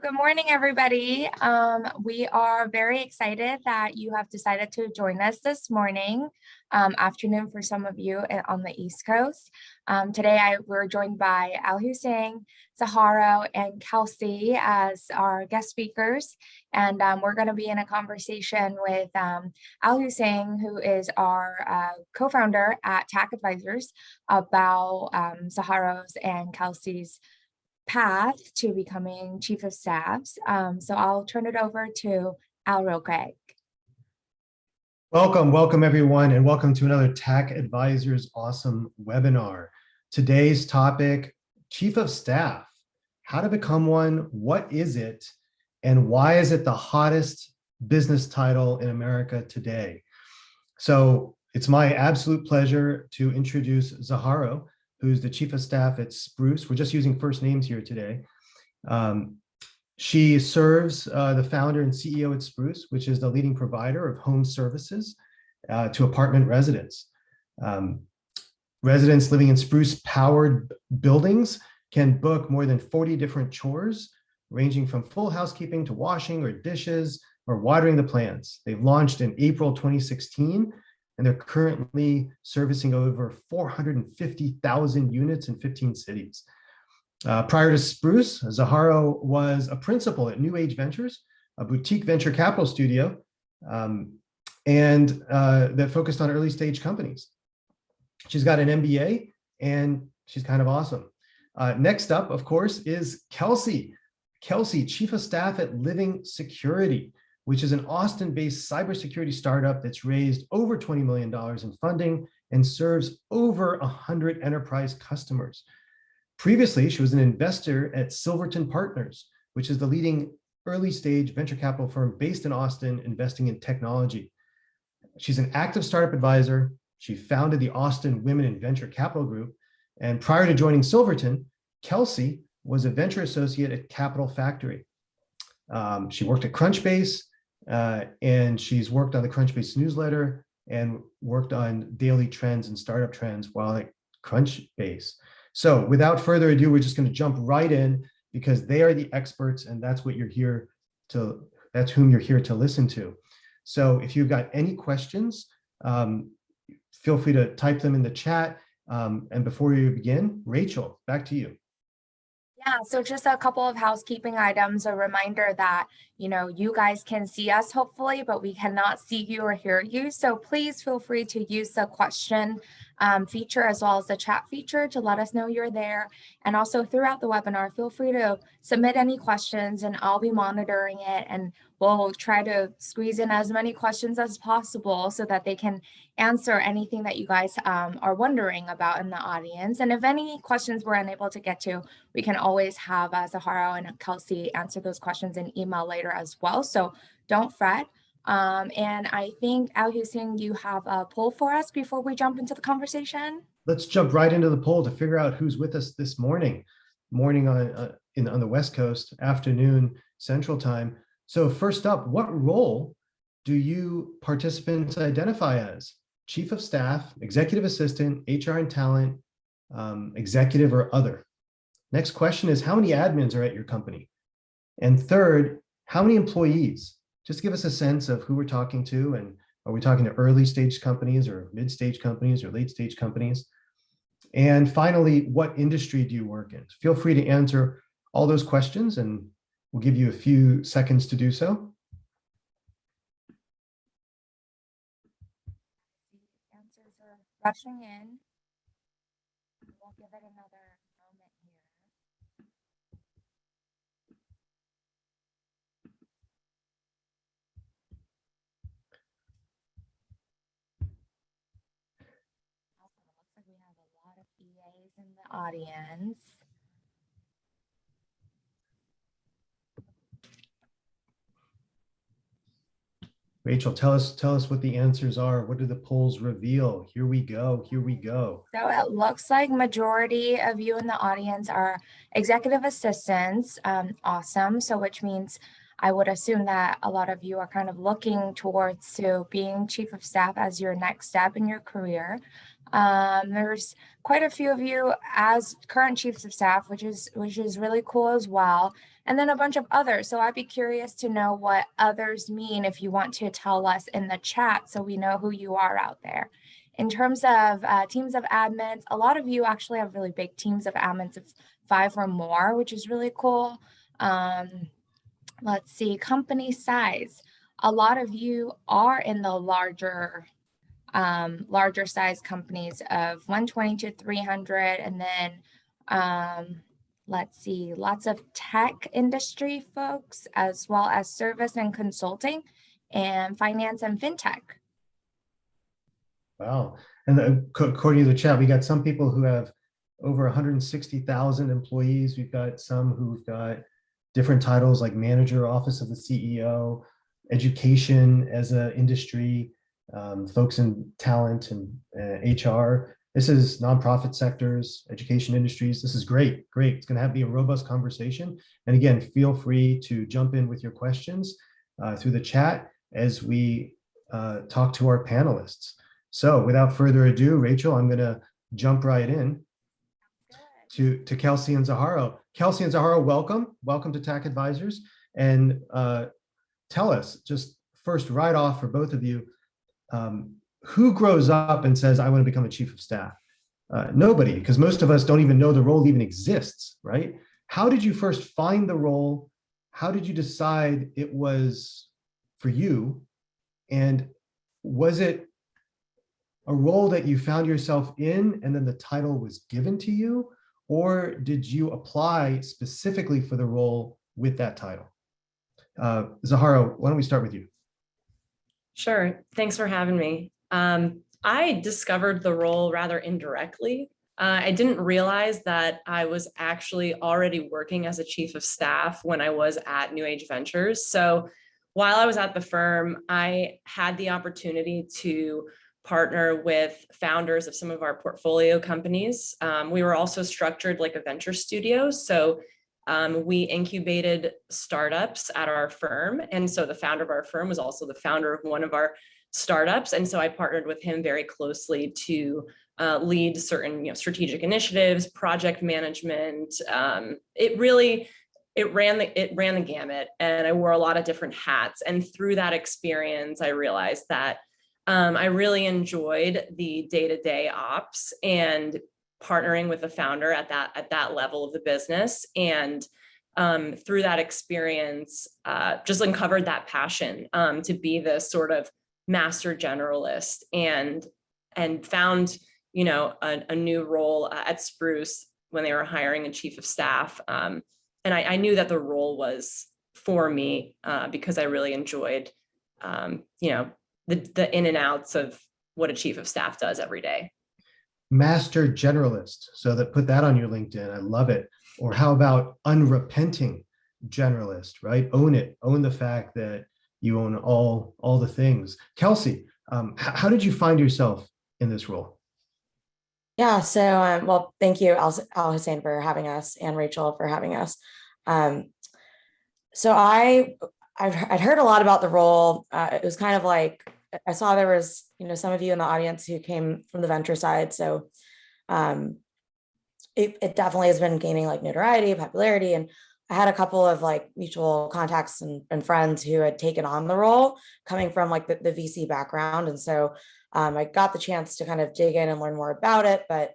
Good morning, everybody. We are very excited that you have decided to join us this morning, afternoon for some of you on the East Coast. Today, we're joined by Al-Husein, Zaharo, and Kelsi as our guest speakers. And we're going to be in a conversation with Al-Husein, who is our co-founder at TAC Advisors, about Zaharo's and Kelsi's path to becoming chief of staffs. So I'll turn it over to Al real quick. Welcome everyone, and welcome to another TAC Advisors awesome webinar. Today's topic, chief of staff, how to become one, what is it, and why is it the hottest business title in America today? So it's my absolute pleasure to introduce Zaharo, who's the chief of staff at Spruce. We're just using first names here today. She serves the founder and CEO at Spruce, which is the leading provider of home services to apartment residents. Residents living in Spruce-powered buildings can book more than 40 different chores, ranging from full housekeeping to washing or dishes or watering the plants. They've launched in April 2016, and they're currently servicing over 450,000 units in 15 cities. Prior to Spruce, Zaharo was a principal at New Age Ventures, a boutique venture capital studio, and that focused on early stage companies. She's got an MBA, and she's kind of awesome. Next up, of course, is Kelsi. Kelsi, chief of staff at Living Security, which is an Austin-based cybersecurity startup that's raised over $20 million in funding and serves over 100 enterprise customers. Previously, she was an investor at Silverton Partners, which is the leading early-stage venture capital firm based in Austin, investing in technology. She's an active startup advisor. She founded the Austin Women in Venture Capital Group. And prior to joining Silverton, Kelsi was a venture associate at Capital Factory. She worked at Crunchbase, and she's worked on the Crunchbase newsletter and worked on daily trends and startup trends while at Crunchbase. So without further ado, we're just going to jump right in because they are the experts, and that's whom you're here to listen to. So if you've got any questions, feel free to type them in the chat. And before you begin, Rachel, back to you. Yeah, so just a couple of housekeeping items, a reminder that, you guys can see us hopefully, but we cannot see you or hear you. So please feel free to use the question feature as well as the chat feature to let us know you're there. And also throughout the webinar, feel free to submit any questions and I'll be monitoring it, and we'll try to squeeze in as many questions as possible so that they can answer anything that you guys are wondering about in the audience. And if any questions we're unable to get to, we can always have Zaharo and Kelsi answer those questions in email later as well. So don't fret. And I think, Al-Husein, you have a poll for us before we jump into the conversation. Let's jump right into the poll to figure out who's with us this morning. Morning on the West Coast, afternoon Central Time. So first up, what role do you participants identify as? Chief of staff, executive assistant, HR and talent, executive, or other? Next question is, how many admins are at your company? And third, how many employees? Just give us a sense of who we're talking to, and are we talking to early stage companies or mid stage companies or late stage companies? And finally, what industry do you work in? Feel free to answer all those questions, and we'll give you a few seconds to do so. Answers are rushing in. We'll give it another moment here. Looks like we have a lot of EAs in the audience. Rachel, tell us what the answers are. What do the polls reveal? Here we go. Here we go. So it looks like majority of you in the audience are executive assistants. Awesome. So which means I would assume that a lot of you are kind of looking towards being chief of staff as your next step in your career. There's quite a few of you as current chiefs of staff, which is really cool as well. And then a bunch of others. So I'd be curious to know what others mean if you want to tell us in the chat so we know who you are out there. In terms of teams of admins, a lot of you actually have really big teams of admins of 5 or more, which is really cool. Let's see, company size. A lot of you are in the larger size companies of 120 to 300. And then let's see, lots of tech industry folks, as well as service and consulting and finance and fintech. Wow. And according to the chat, we got some people who have over 160,000 employees. We've got some who've got different titles like manager, office of the CEO, education as an industry, folks in talent and HR. This is nonprofit sectors, education industries. This is great, great. It's going to be a robust conversation. And again, feel free to jump in with your questions through the chat as we talk to our panelists. So without further ado, Rachel, I'm going to jump right in to Kelsi and Zaharo. Kelsi and Zaharo, welcome to TAC Advisors. And tell us, just first right off for both of you, who grows up and says, I want to become a chief of staff? Nobody, because most of us don't even know the role even exists, right? How did you first find the role? How did you decide it was for you? And was it a role that you found yourself in and then the title was given to you? Or did you apply specifically for the role with that title? Zaharo, why don't we start with you? Sure. Thanks for having me. I discovered the role rather indirectly. I didn't realize that I was actually already working as a chief of staff when I was at New Age Ventures. So while I was at the firm, I had the opportunity to partner with founders of some of our portfolio companies. We were also structured like a venture studio. So we incubated startups at our firm. And so the founder of our firm was also the founder of one of our startups. And so I partnered with him very closely to lead certain strategic initiatives, project management. It ran the gamut, and I wore a lot of different hats. And through that experience, I realized that I really enjoyed the day-to-day ops and partnering with the founder at that level of the business. And through that experience, just uncovered that passion to be this sort of master generalist, and found a new role at Spruce when they were hiring a chief of staff. And I knew that the role was for me because I really enjoyed the in and outs of what a chief of staff does every day. Master generalist. So put that on your LinkedIn. I love it. Or how about unrepenting generalist, right? Own it. Own the fact that you own all the things. Kelsi, how did you find yourself in this role? Yeah, so well, thank you, Al-Husein, for having us, and Rachel for having us. So I'd heard a lot about the role. It was kind of like, I saw there was, some of you in the audience who came from the venture side. So it definitely has been gaining like notoriety, popularity. And I had a couple of like mutual contacts and friends who had taken on the role coming from like the VC background. And so I got the chance to kind of dig in and learn more about it, but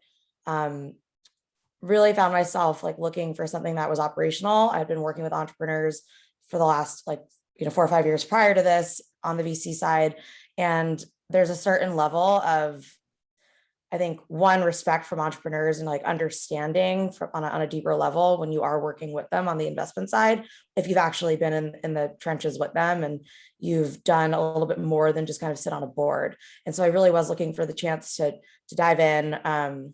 really found myself like looking for something that was operational. I'd been working with entrepreneurs for the last 4 or 5 years prior to this on the VC side. And there's a certain level of, I think, one, respect from entrepreneurs and like understanding on a deeper level when you are working with them on the investment side, if you've actually been in the trenches with them and you've done a little bit more than just kind of sit on a board. And so I really was looking for the chance to dive in and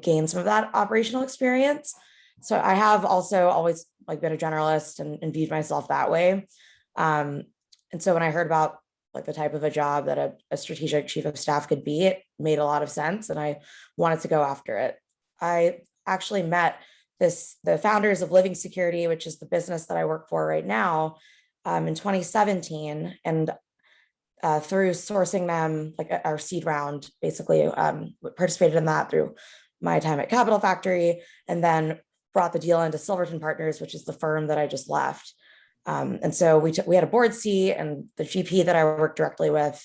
gain some of that operational experience. So I have also always like been a generalist and viewed myself that way. And so when I heard about like the type of a job that a strategic chief of staff could be, it made a lot of sense, and I wanted to go after it. I actually met the founders of Living Security, which is the business that I work for right now, in 2017. And through sourcing them, like our seed round, basically participated in that through my time at Capital Factory, and then brought the deal into Silverton Partners, which is the firm that I just left. And so we had a board seat, and the GP that I worked directly with,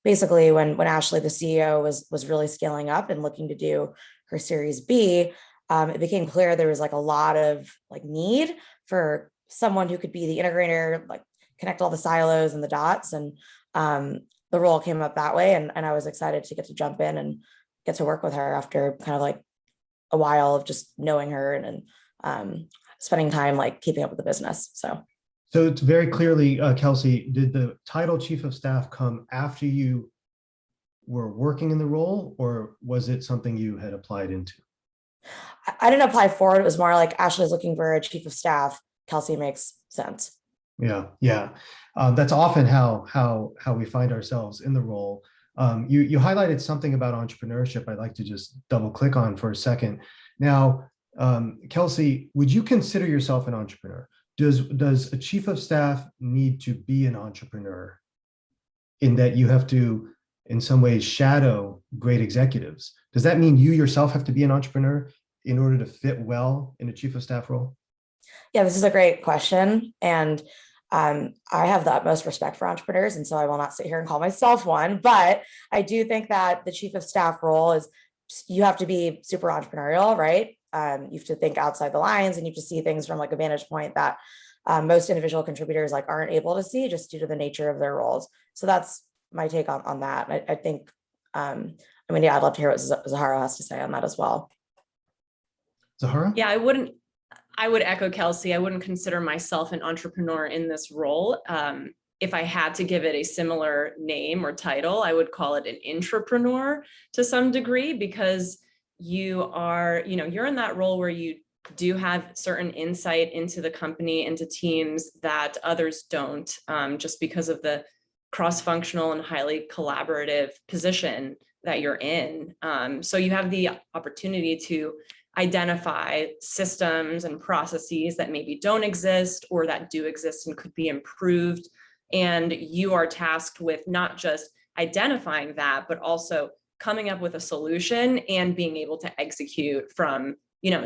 basically when Ashley, the CEO, was really scaling up and looking to do her Series B, it became clear there was like a lot of like need for someone who could be the integrator, like connect all the silos and the dots. And the role came up that way. And I was excited to get to jump in and get to work with her after kind of like a while of just knowing her and spending time like keeping up with the business. So it's very clearly, Kelsi, did the title chief of staff come after you were working in the role, or was it something you had applied into? I didn't apply for it. It was more like Ashley's looking for a chief of staff. Kelsi makes sense. Yeah. That's often how we find ourselves in the role. You highlighted something about entrepreneurship I'd like to just double click on for a second. Now, Kelsi, would you consider yourself an entrepreneur? Does a chief of staff need to be an entrepreneur in that you have to, in some ways, shadow great executives? Does that mean you yourself have to be an entrepreneur in order to fit well in a chief of staff role? Yeah, this is a great question. And I have the utmost respect for entrepreneurs. And so I will not sit here and call myself one, but I do think that the chief of staff role is, you have to be super entrepreneurial, right? You have to think outside the lines, and you have to see things from like a vantage point that most individual contributors like aren't able to see just due to the nature of their roles. So that's my take on that. I think, I'd love to hear what Zaharo has to say on that as well. Zahara? Yeah, I would echo Kelsi. I wouldn't consider myself an entrepreneur in this role. If I had to give it a similar name or title, I would call it an intrapreneur to some degree, because you're in that role where you do have certain insight into the company, into teams that others don't, just because of the cross-functional and highly collaborative position that you're in. So you have the opportunity to identify systems and processes that maybe don't exist or that do exist and could be improved. And you are tasked with not just identifying that, but also coming up with a solution and being able to execute from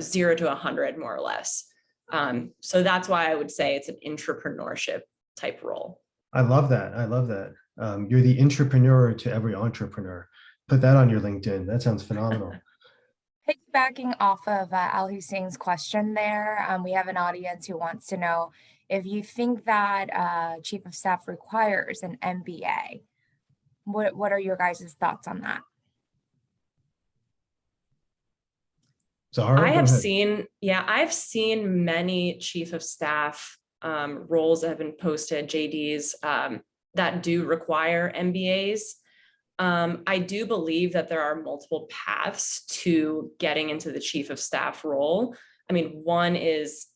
0 to 100, more or less. So that's why I would say it's an intrapreneurship type role. I love that. You're the intrapreneur to every entrepreneur. Put that on your LinkedIn. That sounds phenomenal. Piggybacking off of Al-Husein's question there, we have an audience who wants to know if you think that chief of staff requires an MBA. What are your guys' thoughts on that? Zahara, I've seen many chief of staff roles that have been posted, JDs, that do require MBAs. I do believe that there are multiple paths to getting into the chief of staff role. One is,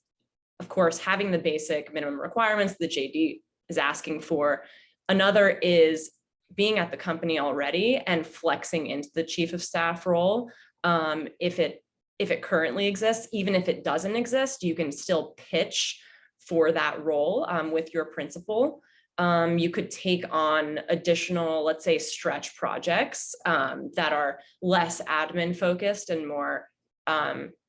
of course, having the basic minimum requirements that JD is asking for. Another is being at the company already and flexing into the chief of staff role. If it currently exists, even if it doesn't exist, you can still pitch for that role with your principal. You could take on additional, let's say, stretch projects that are less admin focused and more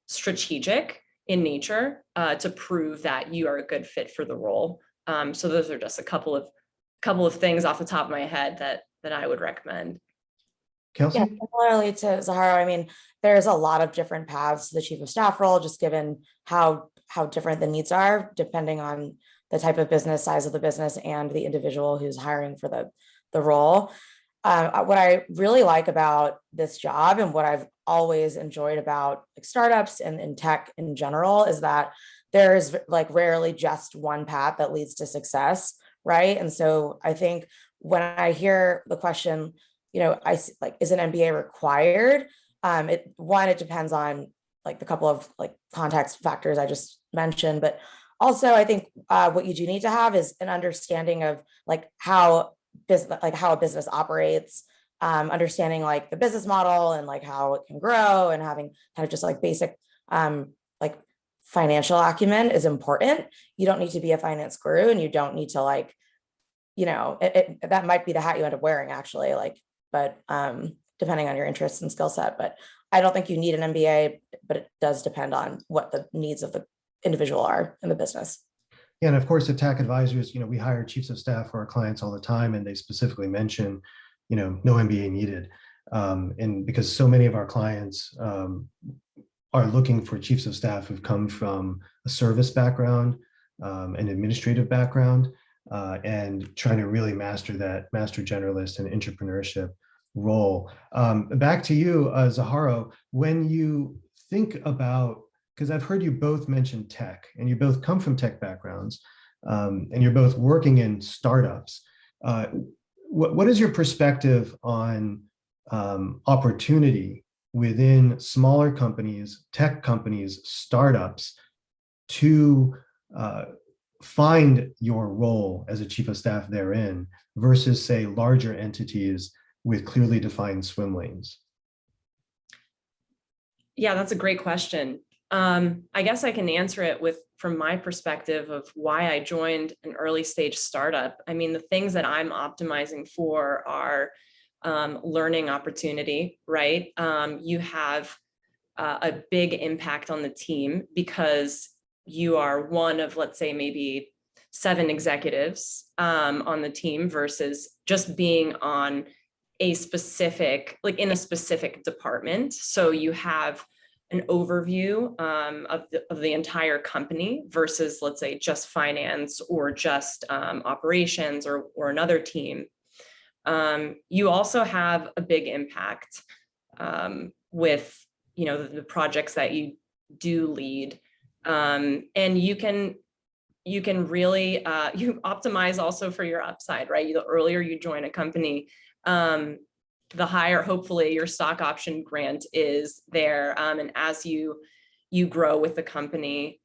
strategic in nature to prove that you are a good fit for the role. So those are just a couple of things off the top of my head that I would recommend. Kelsi? Yeah, similarly to Zaharo, there's a lot of different paths to the chief of staff role, just given how different the needs are, depending on the type of business, size of the business, and the individual who's hiring for the role. What I really like about this job, and what I've always enjoyed about startups and tech in general, is that there's rarely just one path that leads to success, right? And so I think when I hear the question, is an MBA required? It depends on the couple of context factors I just mentioned, but also I think what you do need to have is an understanding of how a business operates, understanding the business model and how it can grow, and having kind of just basic financial acumen is important. You don't need to be a finance guru, and you don't need to that might be the hat you end up wearing actually, but depending on your interests and skill set. But I don't think you need an MBA, but it does depend on what the needs of the individual are in the business. Yeah, and of course, at TAC Advisors, we hire chiefs of staff for our clients all the time, and they specifically mention, no MBA needed. And because so many of our clients are looking for chiefs of staff who've come from a service background, an administrative background, and trying to really master generalist and entrepreneurship role. Back to you, Zaharo, when you think about, because I've heard you both mention tech, and you both come from tech backgrounds, and you're both working in startups. What is your perspective on opportunity within smaller companies, tech companies, startups, to find your role as a chief of staff therein versus, say, larger entities with clearly defined swim lanes? Yeah, that's a great question. I guess I can answer it from my perspective of why I joined an early stage startup. I mean, the things that I'm optimizing for are learning opportunity, right? You have a big impact on the team because you are one of, let's say, maybe 7 executives on the team versus just being on a specific, in a specific department. So you have an overview of the entire company versus, let's say, just finance or just operations or another team. You also have a big impact with, the projects that you do lead. And you can really, you optimize also for your upside, right? The earlier you join a company, the higher, hopefully, your stock option grant is there. And as you grow with the company,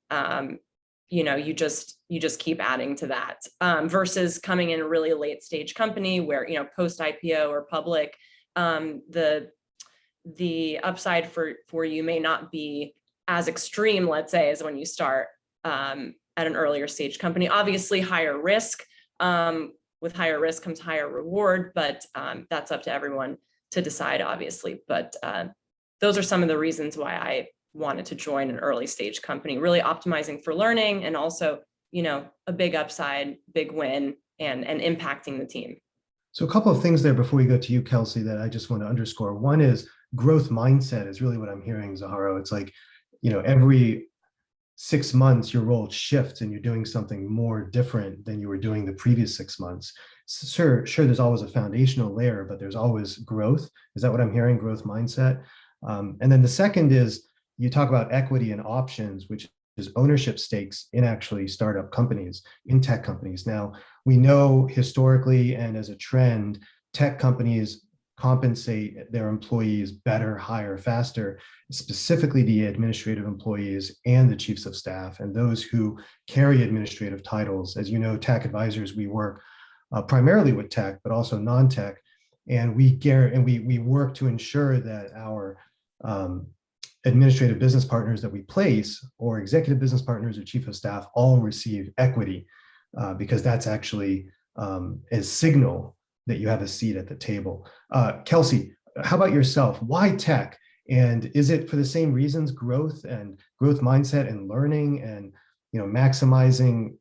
you just keep adding to that, versus coming in a really late stage company where, post IPO or public, the upside for you may not be as extreme, let's say, as when you start at an earlier stage company. Obviously, higher risk. With higher risk comes higher reward, but that's up to everyone to decide, obviously. But those are some of the reasons why I wanted to join an early stage company, really optimizing for learning and also, a big upside, big win, and impacting the team. So a couple of things there before we go to you, Kelsi, that I just want to underscore. One is growth mindset is really what I'm hearing, Zaharo. It's like, every 6 months, your role shifts and you're doing something more different than you were doing the previous 6 months. Sure, there's always a foundational layer, but there's always growth. Is that what I'm hearing? Growth mindset. And then the second is you talk about equity and options, which is ownership stakes in actually startup companies, in tech companies. Now, we know historically and as a trend, tech companies compensate their employees better, higher, faster, specifically the administrative employees and the chiefs of staff and those who carry administrative titles. As you know, TAC Advisors, we work primarily with tech, but also non-tech, and we work to ensure that our administrative business partners that we place, or executive business partners or chief of staff, all receive equity, because that's actually a signal that you have a seat at the table. Kelsi, how about yourself? Why tech? And is it for the same reasons, growth mindset and learning and maximizing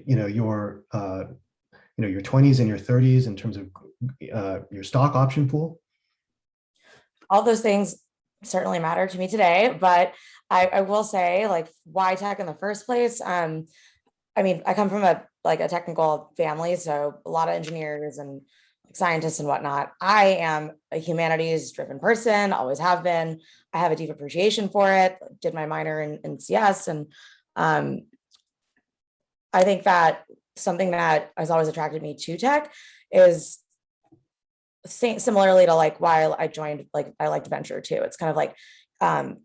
your 20s and your 30s in terms of your stock option pool? All those things certainly matter to me today, but I will say, why tech in the first place? I come from a technical family, so a lot of engineers and scientists and whatnot. I am a humanities driven person, always have been. I have a deep appreciation for it. Did my minor in CS, and I think that something that has always attracted me to tech is similarly to why I joined. I liked venture too. It's kind of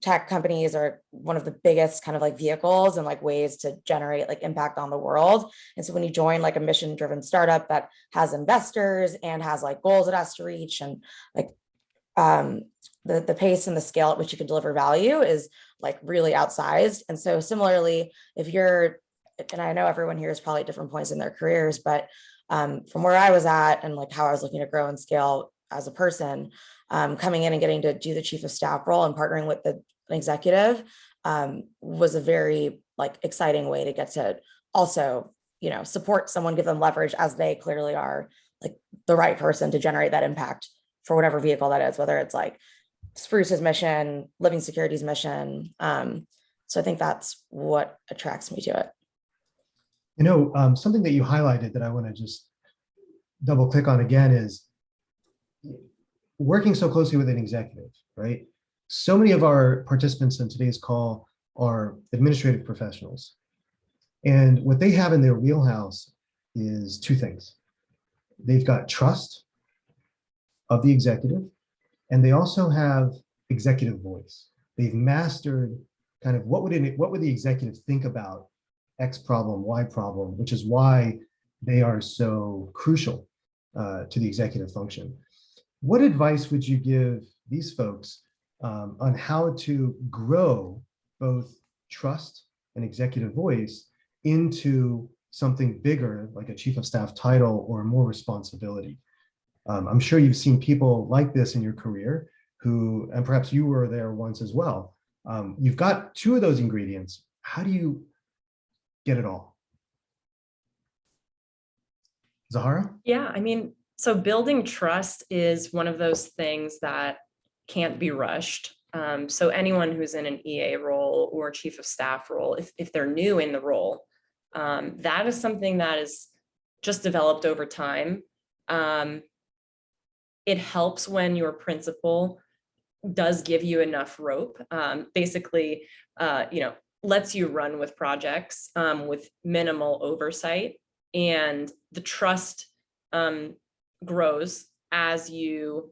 tech companies are one of the biggest kind of vehicles and ways to generate impact on the world. And so when you join a mission driven startup that has investors and has goals it has to reach, and the pace and the scale at which you can deliver value is really outsized. And so similarly, if you're, and I know everyone here is probably at different points in their careers, but from where I was at and like how I was looking to grow and scale as a person, coming in and getting to do the chief of staff role and partnering with an executive was a very like exciting way to get to also, you know, support someone, give them leverage as they clearly are like the right person to generate that impact for whatever vehicle that is, whether it's like Spruce's mission, Living Security's mission. So I think that's what attracts me to it. You know, something that you highlighted that I want to just double click on again is working so closely with an executive, right? So many of our participants in today's call are administrative professionals. And what they have in their wheelhouse is two things. They've got trust of the executive, and they also have executive voice. They've mastered kind of what would the executive think about X problem, Y problem, which is why they are so crucial to the executive function. What advice would you give these folks on how to grow both trust and executive voice into something bigger, like a chief of staff title or more responsibility? I'm sure you've seen people like this in your career who, and perhaps you were there once as well. You've got two of those ingredients. How do you get it all? Zahara? Yeah, I mean, so building trust is one of those things that can't be rushed. So anyone who's in an EA role or chief of staff role, if they're new in the role, that is something that is just developed over time. It helps when your principal does give you enough rope, basically, lets you run with projects with minimal oversight, and the trust grows as you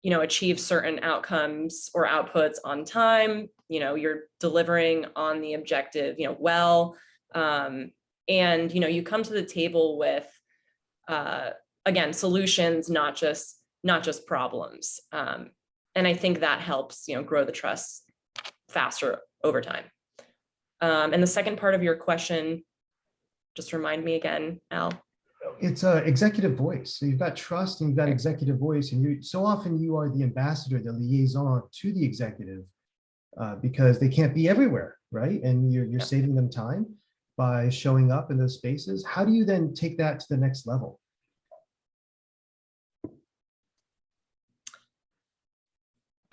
achieve certain outcomes or outputs on time. You're delivering on the objective, well, and you come to the table with again solutions, not just problems. And I think that helps grow the trust faster over time. And the second part of your question, just remind me again, Al. It's executive voice. So you've got trust and you've got executive voice, and so often you are the ambassador, the liaison to the executive because they can't be everywhere, right? And you're saving them time by showing up in those spaces. How do you then take that to the next level?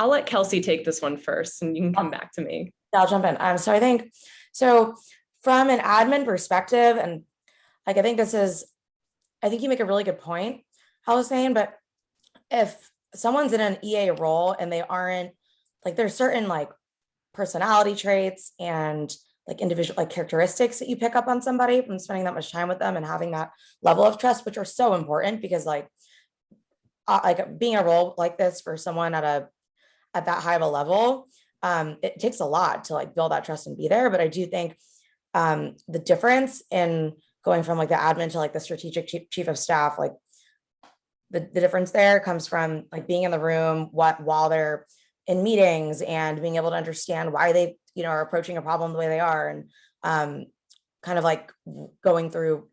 I'll let Kelsi take this one first, and you can come back to me. I'll jump in. So I think, from an admin perspective, and like, I think you make a really good point, Al-Husein, but if someone's in an EA role and they aren't, like, there's certain like personality traits and like individual like characteristics that you pick up on somebody from spending that much time with them and having that level of trust, which are so important because like being a role like this for someone at that high of a level, it takes a lot to like build that trust and be there. But I do think the difference in going from like the admin to like the strategic chief of staff, like the difference there comes from like being in the room while they're in meetings and being able to understand why they are approaching a problem the way they are, and kind of like going through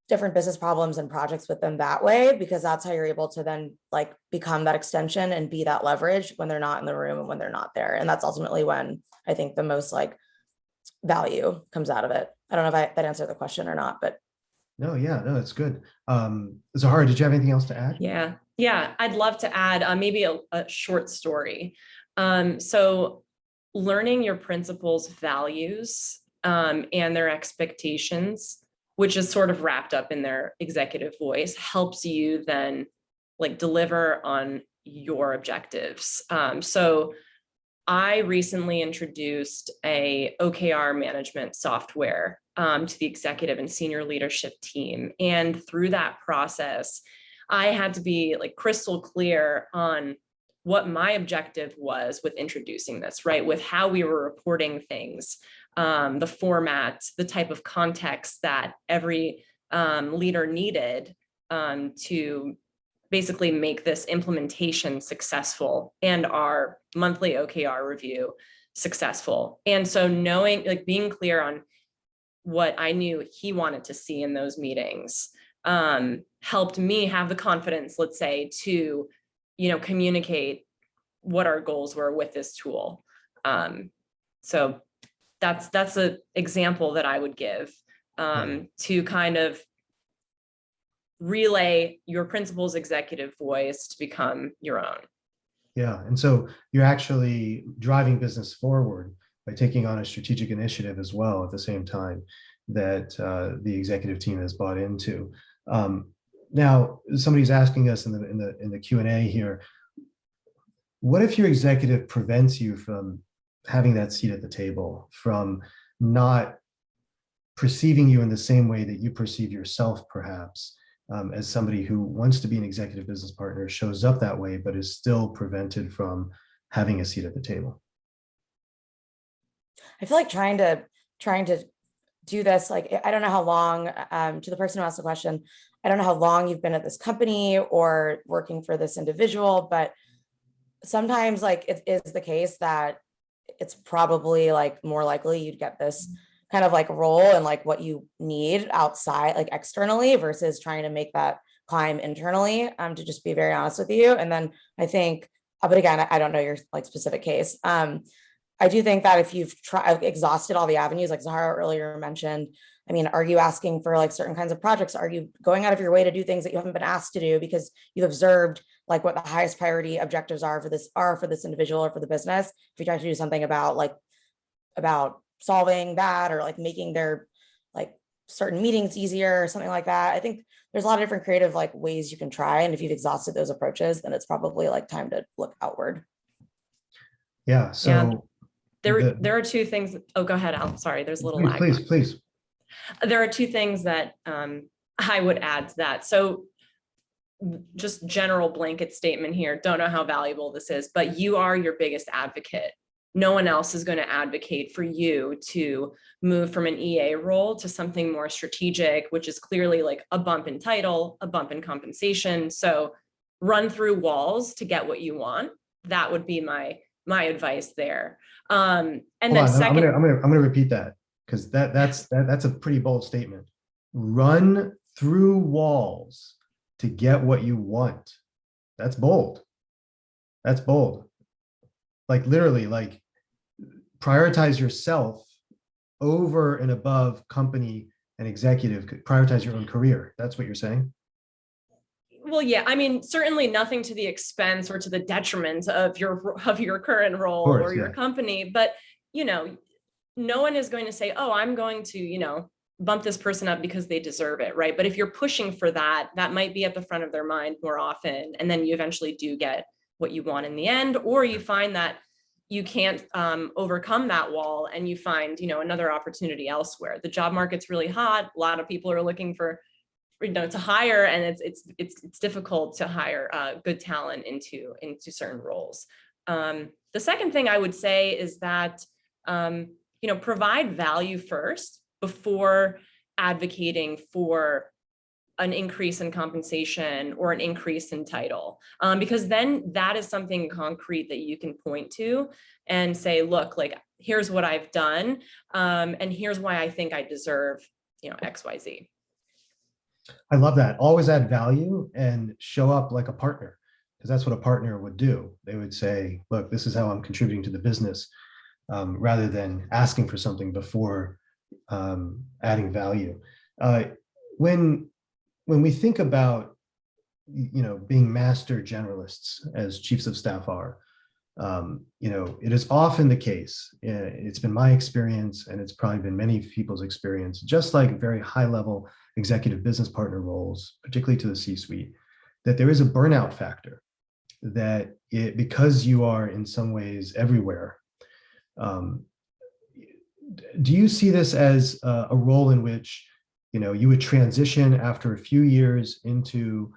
different business problems and projects with them that way, because that's how you're able to then like become that extension and be that leverage when they're not in the room and when they're not there. And that's ultimately when I think the most like value comes out of it. I don't know if that answered the question or not, but. No, it's good. Zahara, did you have anything else to add? Yeah, I'd love to add maybe a short story. So learning your principals' values and their expectations, which is sort of wrapped up in their executive voice, helps you then like deliver on your objectives. So I recently introduced a OKR management software to the executive and senior leadership team. And through that process, I had to be like crystal clear on what my objective was with introducing this, right? With how we were reporting things, the format, the type of context that every leader needed to basically make this implementation successful and our monthly OKR review successful. And so knowing, like being clear on what I knew he wanted to see in those meetings, helped me have the confidence, let's say, to, communicate what our goals were with this tool. So that's an example that I would give, to kind of relay your principal's executive voice to become your own. Yeah. And so you're actually driving business forward by taking on a strategic initiative as well at the same time that the executive team has bought into. Now, somebody's asking us in the Q&A here, what if your executive prevents you from having that seat at the table, from not perceiving you in the same way that you perceive yourself, perhaps, as somebody who wants to be an executive business partner, shows up that way, but is still prevented from having a seat at the table? I feel like trying to do this, like, I don't know how long, to the person who asked the question, I don't know how long you've been at this company or working for this individual, but sometimes, like, it is the case that it's probably like more likely you'd get this kind of like role and like what you need outside, like externally, versus trying to make that climb internally, to just be very honest with you. And then I think, but again, I don't know your like specific case. I do think that if you've exhausted all the avenues, like Zaharo earlier mentioned, I mean, are you asking for like certain kinds of projects? Are you going out of your way to do things that you haven't been asked to do because you've observed like what the highest priority objectives are for this individual or for the business? If you try to do something about solving that, or like making their like certain meetings easier or something like that, I think there's a lot of different creative like ways you can try. And if you've exhausted those approaches, then it's probably like time to look outward. Yeah. So there are two things. Oh, go ahead, Al. Sorry, there's a little lag. Please. There are two things that I would add to that. So just general blanket statement here. Don't know how valuable this is, but you are your biggest advocate. No one else is going to advocate for you to move from an EA role to something more strategic, which is clearly like a bump in title, a bump in compensation. So run through walls to get what you want. That would be my advice there. And then second, I'm gonna repeat that, because that's a pretty bold statement. Run through walls to get what you want. That's bold. That's bold. Like literally, like prioritize yourself over and above company and executive. Prioritize your own career. That's what you're saying? Well, yeah, I mean, certainly nothing to the expense or to the detriment of your current role or your company, but no one is going to say, oh, I'm going to, bump this person up because they deserve it, right? But if you're pushing for that, that might be at the front of their mind more often, and then you eventually do get what you want in the end, or you find that you can't overcome that wall and you find, another opportunity elsewhere. The job market's really hot. A lot of people are looking for to hire, and it's difficult to hire good talent into certain roles. The second thing I would say is that provide value first before advocating for an increase in compensation or an increase in title, because then that is something concrete that you can point to and say, look, like, here's what I've done, and here's why I think I deserve XYZ. I love that. Always add value and show up like a partner, because that's what a partner would do. They would say, look, this is how I'm contributing to the business, rather than asking for something before adding value. When we think about, being master generalists, as chiefs of staff are, it is often the case, it's been my experience, and it's probably been many people's experience, just like very high level executive business partner roles, particularly to the C-suite, that there is a burnout factor, that because you are in some ways everywhere. Do you see this as a role in which, you would transition after a few years into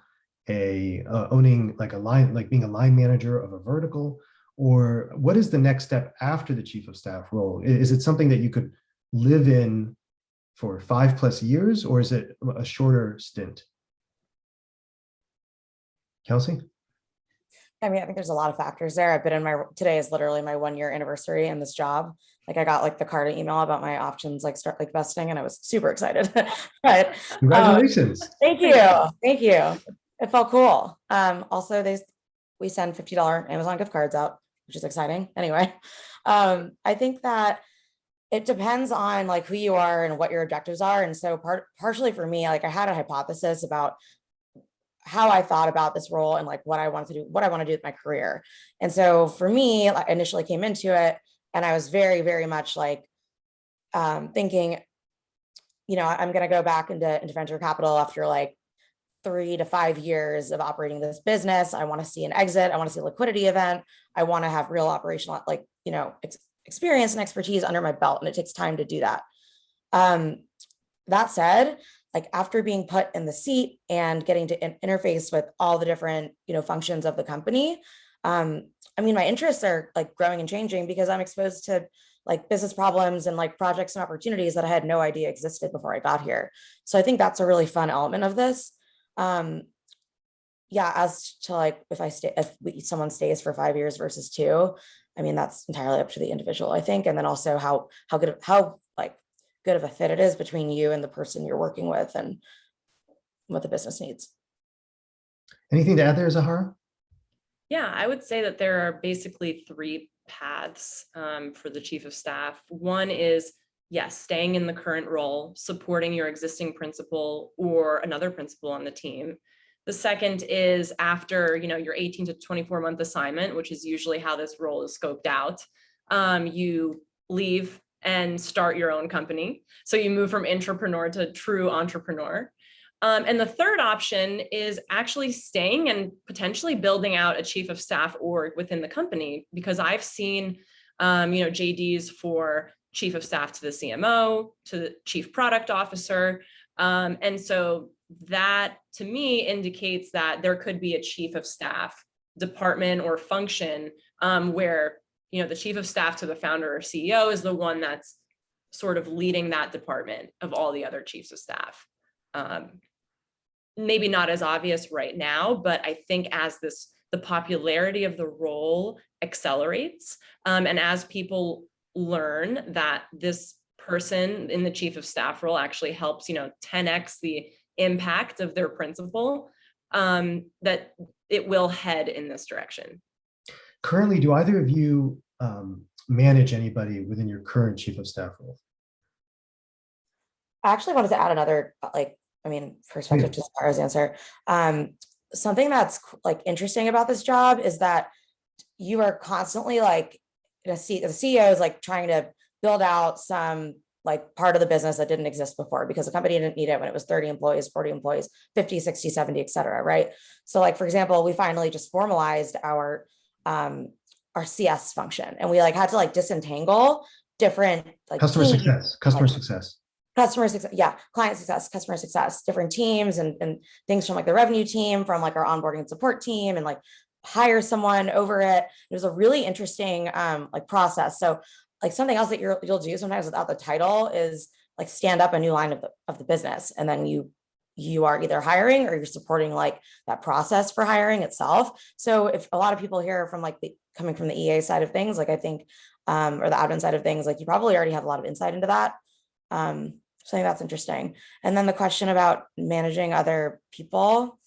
owning like a line, like being a line manager of a vertical? Or what is the next step after the chief of staff role? Is it something that you could live in for 5+ years, or is it a shorter stint? Kelsi? I mean, I think there's a lot of factors there. I've been in today is literally my 1 year anniversary in this job. Like I got like the Carta email about my options, like start like vesting, and I was super excited. But Congratulations. thank you. Thank you. It felt cool. Also we send $50 Amazon gift cards out, which is exciting. Anyway, I think that it depends on like who you are and what your objectives are. And so partially for me, like I had a hypothesis about how I thought about this role and like what I wanted to do, what I want to do with my career. And so for me, I initially came into it and I was very, very much like thinking, I'm going to go back into venture capital after like 3 to 5 years of operating this business. I want to see an exit. I want to see a liquidity event. I want to have real operational, like, experience and expertise under my belt. And it takes time to do that. That said, like after being put in the seat and getting to interface with all the different, functions of the company, my interests are like growing and changing because I'm exposed to like business problems and like projects and opportunities that I had no idea existed before I got here. So I think that's a really fun element of this. As to like if someone stays for 5 years versus 2, that's entirely up to the individual, I think. And then also how good of a fit it is between you and the person you're working with and what the business needs. Anything to add there, Zahara? Yeah, I would say that there are basically 3 paths for the chief of staff. One is, yes, staying in the current role, supporting your existing principal or another principal on the team. The second is after, your 18 to 24 month assignment, which is usually how this role is scoped out, you leave and start your own company. So you move from intrapreneur to true entrepreneur. And the third option is actually staying and potentially building out a chief of staff org within the company, because I've seen, JDs for chief of staff to the CMO, to the chief product officer. And so that to me indicates that there could be a chief of staff department or function where, the chief of staff to the founder or CEO is the one that's sort of leading that department of all the other chiefs of staff. Maybe not as obvious right now, but I think as the popularity of the role accelerates, and as people learn that this person in the chief of staff role actually helps, 10x the impact of their principal, that it will head in this direction. Currently, do either of you manage anybody within your current chief of staff role? I actually wanted to add another, perspective to Zara's answer. Something that's like interesting about this job is that you are constantly like, the CEO is like trying to build out some like part of the business that didn't exist before because the company didn't need it when it was 30 employees, 40 employees, 50, 60, 70, et cetera, right? So like, for example, we finally just formalized our CS function, and we like had to like disentangle different like customer teams. success. Yeah, client success, customer success, different teams and things from like the revenue team, from like our onboarding and support team, and like hire someone over it. It was a really interesting like process. So like something else that you'll do sometimes without the title is like stand up a new line of the business, and then you are either hiring or you're supporting like that process for hiring itself. So if a lot of people here from like coming from the EA side of things, like I think, or the admin side of things, like you probably already have a lot of insight into that. So I think that's interesting. And then the question about managing other people.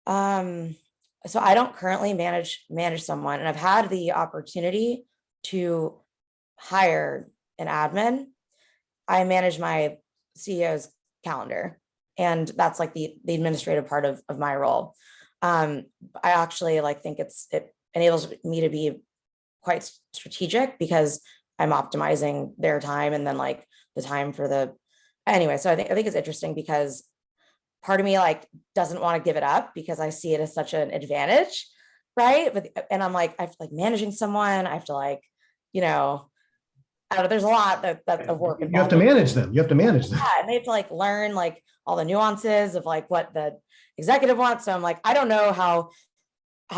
So I don't currently manage someone, and I've had the opportunity to hire an admin. I manage my CEO's calendar, and that's like the administrative part of my role. I actually like think it enables me to be quite strategic because I'm optimizing their time and then like the time for anyway. So I think it's interesting because part of me like doesn't want to give it up because I see it as such an advantage, right? And I'm like, I have to like managing someone. I have to like, there's a lot of work involved. You have to manage them. Yeah, and they have to like learn like all the nuances of like what the executive wants. So I'm like, I don't know how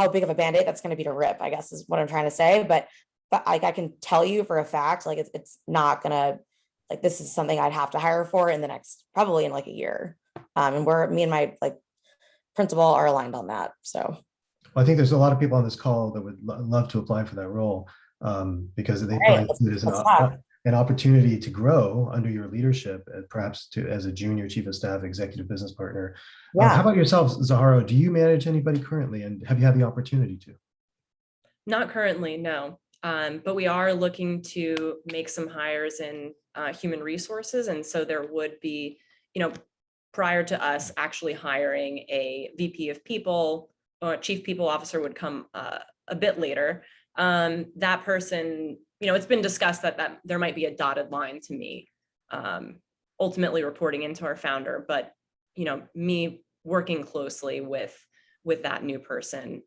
big of a Band-Aid that's going to be to rip, I guess is what I'm trying to say. But like I can tell you for a fact, like it's not gonna, like this is something I'd have to hire for in the next, probably in like a year. And me and my like principal are aligned on that. So Well, I think there's a lot of people on this call that would love to apply for that role, because they All right, probably see it as let's talk. an opportunity to grow under your leadership, and perhaps as a junior chief of staff, executive business partner. How Yeah. about yourself, Zaharo? Do you manage anybody currently, and have you had the opportunity to? Not currently, no. But we are looking to make some hires in human resources. And so there would be, prior to us actually hiring a VP of people, or chief people officer would come a bit later. That person, it's been discussed that there might be a dotted line to me, ultimately reporting into our founder, but, me working closely with that new person.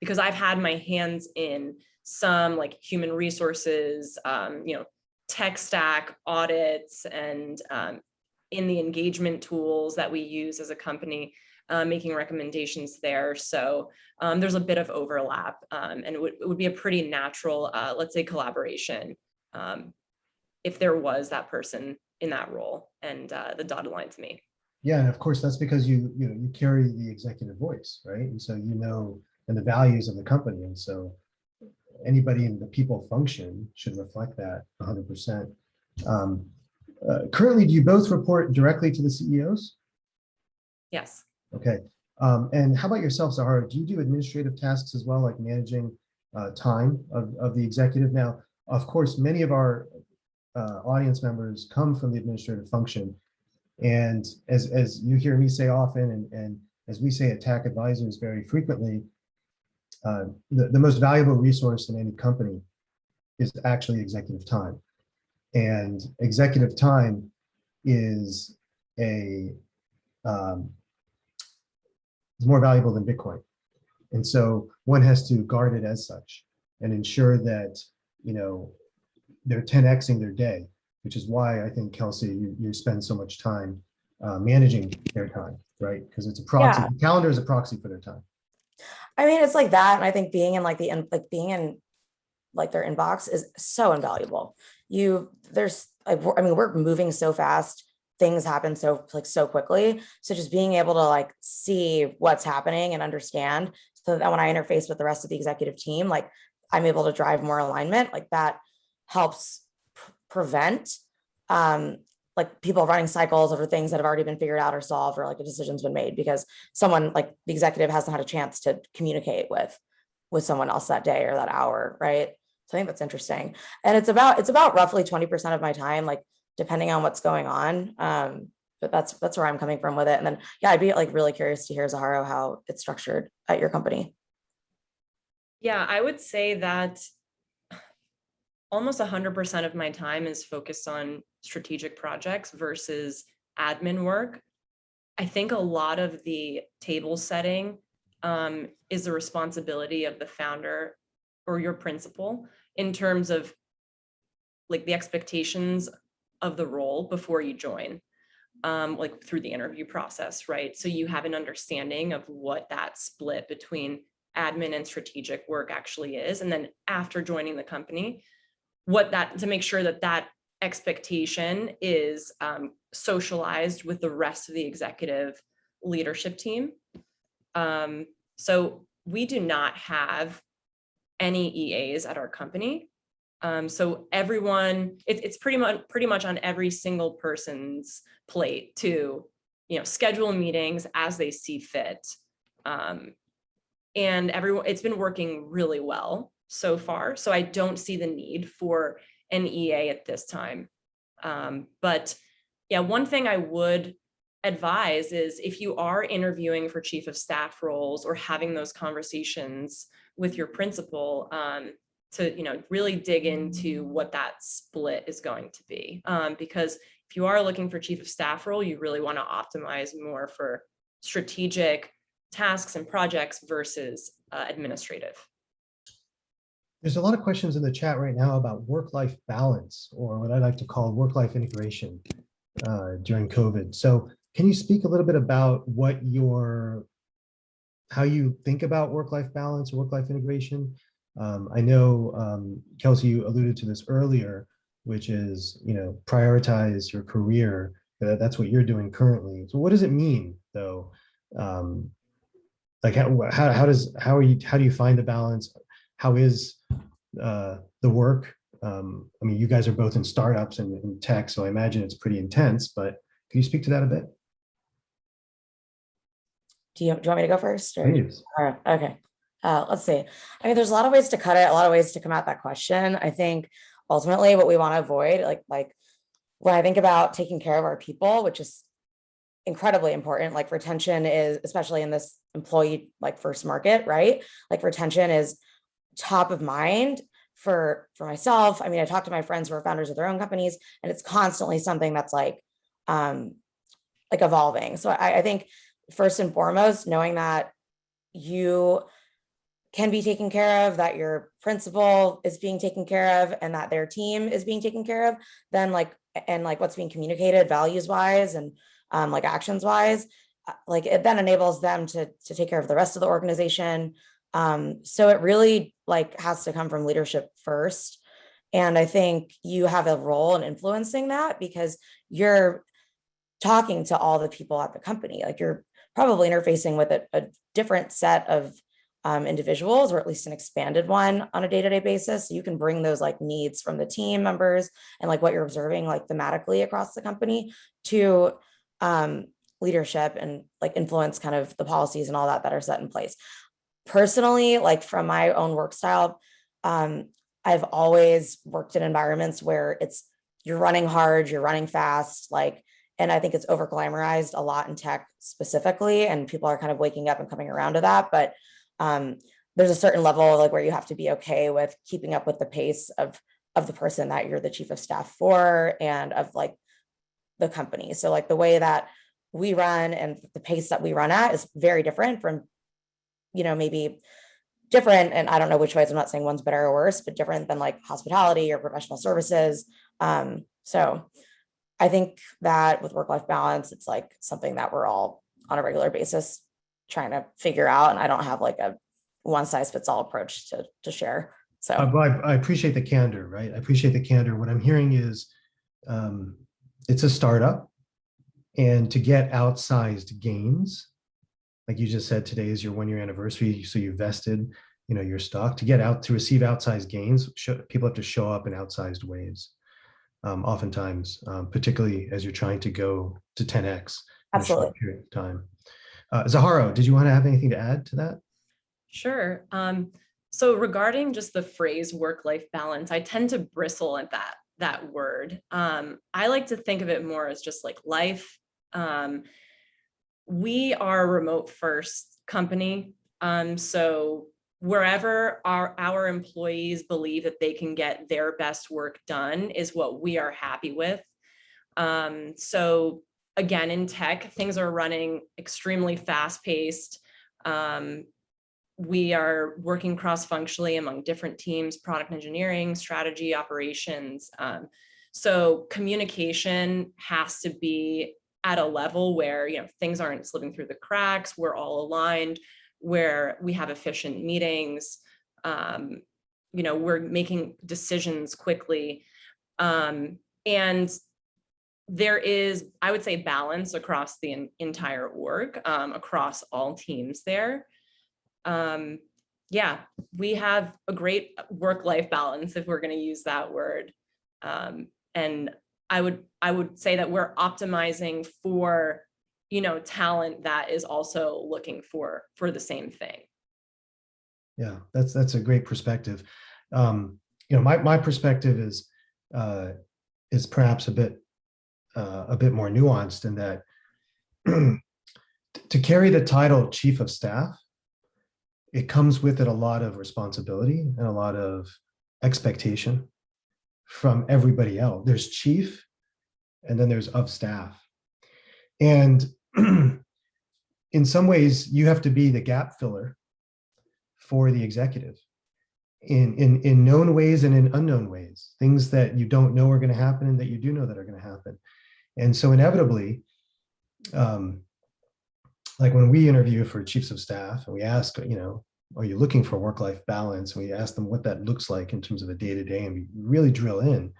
Because I've had my hands in some like human resources, tech stack audits, and in the engagement tools that we use as a company, making recommendations there. So there's a bit of overlap, and it would be a pretty natural, let's say, collaboration if there was that person in that role and the dotted line to me. Yeah, and of course that's because you carry the executive voice, right? And so and the values of the company, and so anybody in the people function should reflect that 100%. Currently, do you both report directly to the CEOs? Yes. Okay. And how about yourself, Sahara? Do you do administrative tasks as well, like managing time of the executive? Now, of course, many of our audience members come from the administrative function. And as you hear me say often, and as we say at TAC Advisors very frequently, the most valuable resource in any company is actually executive time. And executive time is is more valuable than Bitcoin. And so one has to guard it as such and ensure that, they're 10xing their day, which is why I think, Kelsi, you spend so much time managing their time, right? Because it's a proxy. Yeah. The calendar is a proxy for their time. I mean, it's like that. And I think being in being in like their inbox is so invaluable. We're moving so fast. Things happen so quickly. So just being able to like see what's happening and understand, so that when I interface with the rest of the executive team, like I'm able to drive more alignment, like that helps prevent like people running cycles over things that have already been figured out or solved, or like a decision's been made because someone like the executive hasn't had a chance to communicate with someone else that day or that hour, right? So I think that's interesting. And it's about roughly 20% of my time, like depending on what's going on. But that's where I'm coming from with it. And then, yeah, I'd be like really curious to hear, Zaharo, how it's structured at your company. Yeah, I would say that almost 100% of my time is focused on strategic projects versus admin work. I think a lot of the table setting is the responsibility of the founder or your principal in terms of like the expectations of the role before you join, like through the interview process, right? So you have an understanding of what that split between admin and strategic work actually is. And then after joining the company, to make sure that expectation is socialized with the rest of the executive leadership team. So we do not have any EAs at our company. So everyone, it's pretty much on every single person's plate to, schedule meetings as they see fit. And it's been working really well so far. So I don't see the need for an EA at this time. But yeah, one thing I would advise is if you are interviewing for chief of staff roles or having those conversations with your principal, to really dig into what that split is going to be. Because if you are looking for chief of staff role, you really want to optimize more for strategic tasks and projects versus administrative. There's a lot of questions in the chat right now about work-life balance, or what I like to call work-life integration during COVID. So can you speak a little bit about how you think about work-life balance or work-life integration? I know, Kelsi, you alluded to this earlier, which is, prioritize your career. That's what you're doing currently. So what does it mean, though? Like how do you find the balance? How is the work? I mean, you guys are both in startups and in tech, so I imagine it's pretty intense, but can you speak to that a bit? Do you want me to go first? Or? Please. All right, okay. Let's see. I mean, there's a lot of ways to cut it, a lot of ways to come at that question. I think ultimately what we want to avoid, like when I think about taking care of our people, which is incredibly important, like retention is, especially in this employee like first market, right? Like retention is top of mind for myself. I mean, I talk to my friends who are founders of their own companies, and it's constantly something that's like evolving. So I think first and foremost, knowing that you can be taken care of, that your principal is being taken care of, and that their team is being taken care of, then like what's being communicated values wise and like actions wise, like it then enables them to take care of the rest of the organization. So it really like has to come from leadership first. And I think you have a role in influencing that because you're talking to all the people at the company. Like you're probably interfacing with a different set of individuals, or at least an expanded one on a day-to-day basis. So you can bring those like needs from the team members and like what you're observing like thematically across the company to leadership and like influence kind of the policies and all that are set in place. Personally, like from my own work style, I've always worked in environments where you're running hard, you're running fast, like, and I think it's over glamorized a lot in tech specifically, and people are kind of waking up and coming around to that. But there's a certain level like where you have to be okay with keeping up with the pace of the person that you're the chief of staff for and of like the company. So like the way that we run and the pace that we run at is very different from, maybe different. And I don't know which ways, I'm not saying one's better or worse, but different than like hospitality or professional services. So I think that with work-life balance, it's like something that we're all on a regular basis trying to figure out. And I don't have like a one size fits all approach to share. So I appreciate the candor, right? I appreciate the candor. What I'm hearing is it's a startup, and to get outsized gains, like you just said, today is your 1-year anniversary, so you vested, your stock. To receive outsized gains, people have to show up in outsized ways. Oftentimes, particularly as you're trying to go to 10x in a short period of time. Zaharo, did you want to have anything to add to that? Sure. So regarding just the phrase work-life balance, I tend to bristle at that word. I like to think of it more as just like life. We are a remote first company. So wherever our employees believe that they can get their best work done is what we are happy with. So again, in tech, things are running extremely fast-paced. We are working cross-functionally among different teams, product engineering, strategy, operations. So communication has to be at a level where things aren't slipping through the cracks, we're all aligned, where we have efficient meetings, we're making decisions quickly. And there is, I would say, balance across the entire org, across all teams there. Yeah, we have a great work-life balance, if we're going to use that word. And I would say that we're optimizing for, talent that is also looking for the same thing. Yeah, that's a great perspective. My perspective is perhaps a bit more nuanced in that to carry the title chief of staff, it comes with it a lot of responsibility and a lot of expectation from everybody else. There's chief, and then there's of staff. And in some ways, you have to be the gap filler for the executive in known ways and in unknown ways, things that you don't know are going to happen and that you do know that are going to happen. And so inevitably, like when we interview for chiefs of staff and we ask, are you looking for work-life balance? And we ask them what that looks like in terms of a day-to-day, and we really drill in.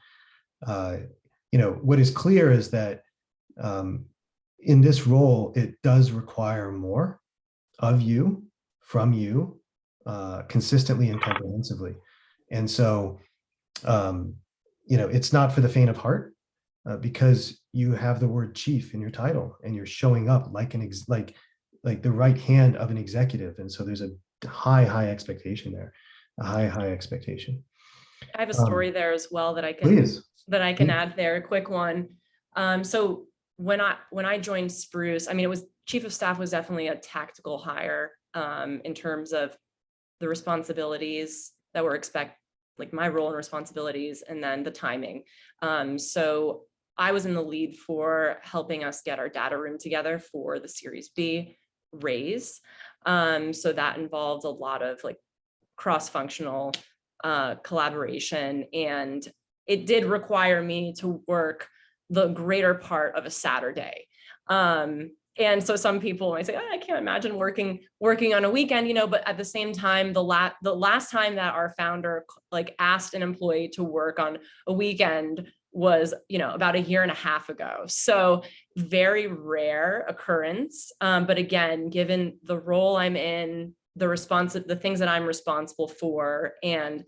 What is clear is that in this role, it does require more of you from you consistently and comprehensively. And so, it's not for the faint of heart because you have the word chief in your title and you're showing up like like the right hand of an executive. And so there's a high expectation there, a high expectation. I have a story there as well that I can Please. add there, a quick one. So when I joined Spruce, I mean, it was chief of staff was definitely a tactical hire in terms of the responsibilities that were like my role and responsibilities, and then the timing. So I was in the lead for helping us get our data room together for the Series B raise. So that involved a lot of like cross-functional collaboration, and it did require me to work the greater part of a Saturday. And so some people might say, oh, I can't imagine working on a weekend, but at the same time, the last time that our founder like asked an employee to work on a weekend was, about a year and a half ago. So very rare occurrence. But again, given the role I'm in, the things that I'm responsible for, and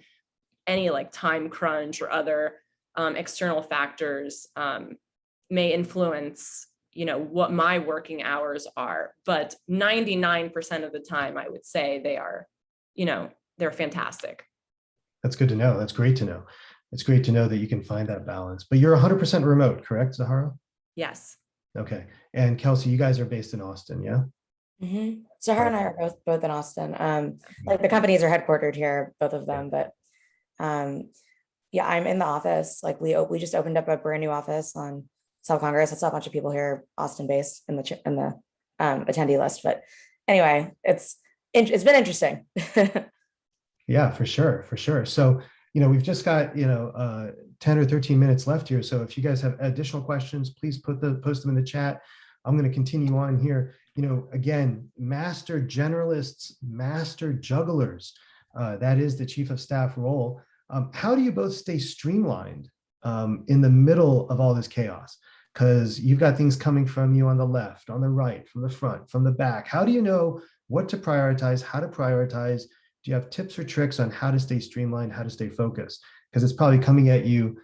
any like time crunch or other external factors may influence what my working hours are, but 99% of the time I would say they are, they're fantastic. That's good to know. That's great to know. It's great to know that you can find that balance, but you're 100% remote, correct, Zaharo? Yes. Okay. And Kelsi, you guys are based in Austin, yeah? Mm-hmm. Sahara and I are both in Austin. Like the companies are headquartered here, both of them, but yeah, I'm in the office. Like we just opened up a brand new office on South Congress. I saw a bunch of people here, Austin based in the attendee list. But anyway, it's been interesting. Yeah, for sure. So, we've just got 10 or 13 minutes left here. So if you guys have additional questions, please post them in the chat. I'm going to continue on here. Again, master generalists, master jugglers. That is the chief of staff role. How do you both stay streamlined in the middle of all this chaos? Because you've got things coming from you on the left, on the right, from the front, from the back. How do you know what to prioritize, how to prioritize? Do you have tips or tricks on how to stay streamlined, how to stay focused? Because it's probably coming at you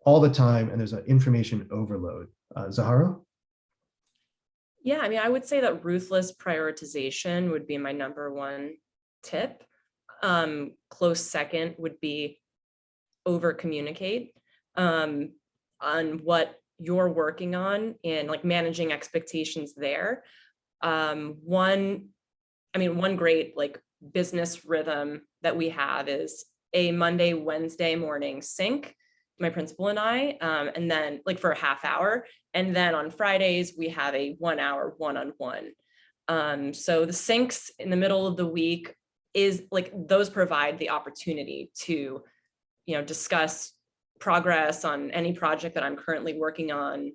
all the time and there's an information overload. Zaharo? Yeah, I mean, I would say that ruthless prioritization would be my number one tip. Close second would be over communicate on what you're working on and like managing expectations there. One great like business rhythm that we have is a Monday, Wednesday morning sync, my principal and I, and then like for a half hour. And then on Fridays, we have a 1 hour one-on-one. So the syncs in the middle of the week is like, those provide the opportunity to, discuss progress on any project that I'm currently working on,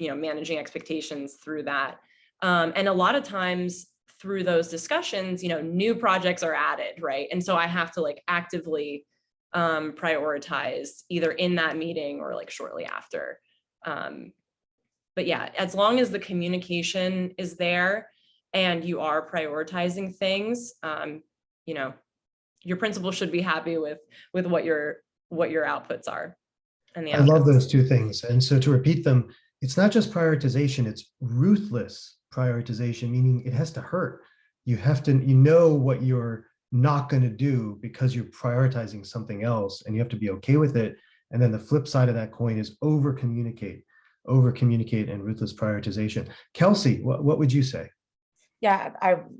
managing expectations through that. And a lot of times through those discussions, new projects are added, right? And so I have to like actively prioritize either in that meeting or like shortly after. But yeah, as long as the communication is there and you are prioritizing things, your principal should be happy with what your outputs are. And I love those two things. And so to repeat them, it's not just prioritization, it's ruthless prioritization, meaning it has to hurt. You have to, what you're not going to do because you're prioritizing something else and you have to be okay with it. And then the flip side of that coin is over communicate and ruthless prioritization. Kelsi, what would you say? Yeah,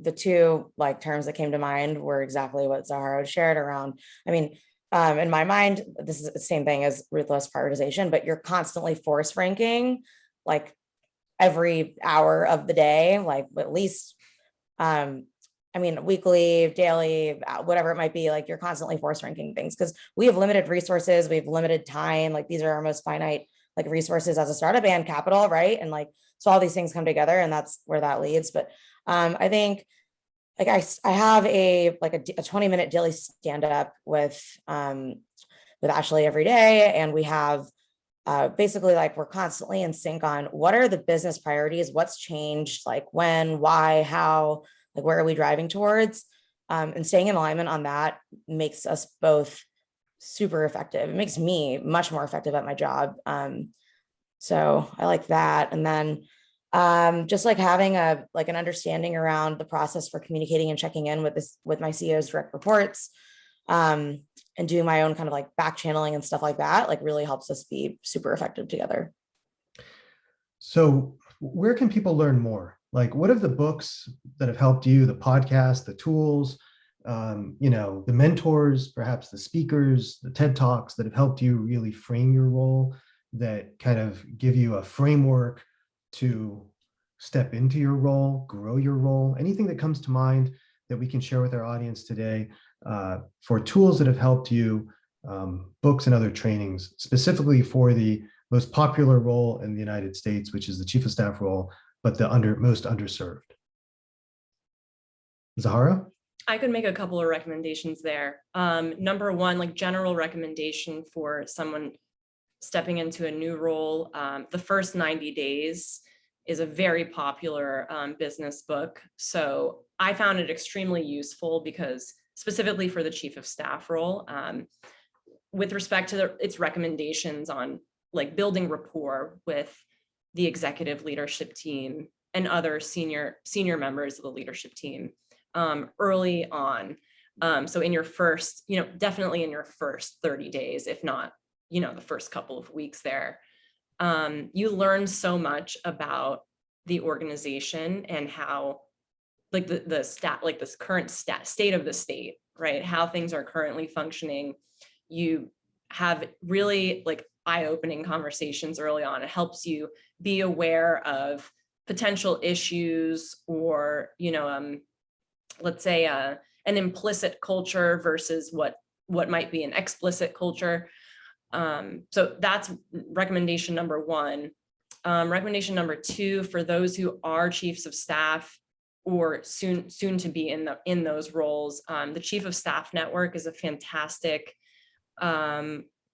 the two like terms that came to mind were exactly what Zaharo shared around. I mean, in my mind, this is the same thing as ruthless prioritization, but you're constantly force ranking like every hour of the day, like at least, weekly, daily, whatever it might be, like you're constantly force ranking things because we have limited resources, we have limited time, like these are our most finite like resources as a startup and capital, right? And like, so all these things come together and that's where that leads. But I think like I have a 20-minute daily stand up with Ashley every day. And we have basically like we're constantly in sync on what are the business priorities, what's changed, like when, why, how, like where are we driving towards? And staying in alignment on that makes us both super effective. It makes me much more effective at my job. So I like that. And then just like having an understanding around the process for communicating and checking in with my CEO's direct reports, and doing my own kind of like back channeling and stuff like that, like really helps us be super effective together. So where can people learn more? Like, what are the books that have helped you, the podcast, the tools, the mentors, perhaps the speakers, the TED Talks that have helped you really frame your role, that kind of give you a framework to step into your role, grow your role? Anything that comes to mind that we can share with our audience today for tools that have helped you, books and other trainings, specifically for the most popular role in the United States, which is the chief of staff role, but the most underserved? Zahara? I could make a couple of recommendations there. Number one, like general recommendation for someone stepping into a new role, the first 90 days is a very popular business book. So I found it extremely useful because specifically for the chief of staff role, with respect to its recommendations on like building rapport with the executive leadership team and other senior members of the leadership team early on. So in your first, definitely in your first 30 days, if not, the first couple of weeks there, you learn so much about the organization and how like the stat, like this current state of the state, right? How things are currently functioning. You have really like eye-opening conversations early on. It helps you be aware of potential issues or, let's say an implicit culture versus what might be an explicit culture. So that's recommendation number one. Recommendation number two, for those who are chiefs of staff or soon to be in those roles, the Chief of Staff Network is a fantastic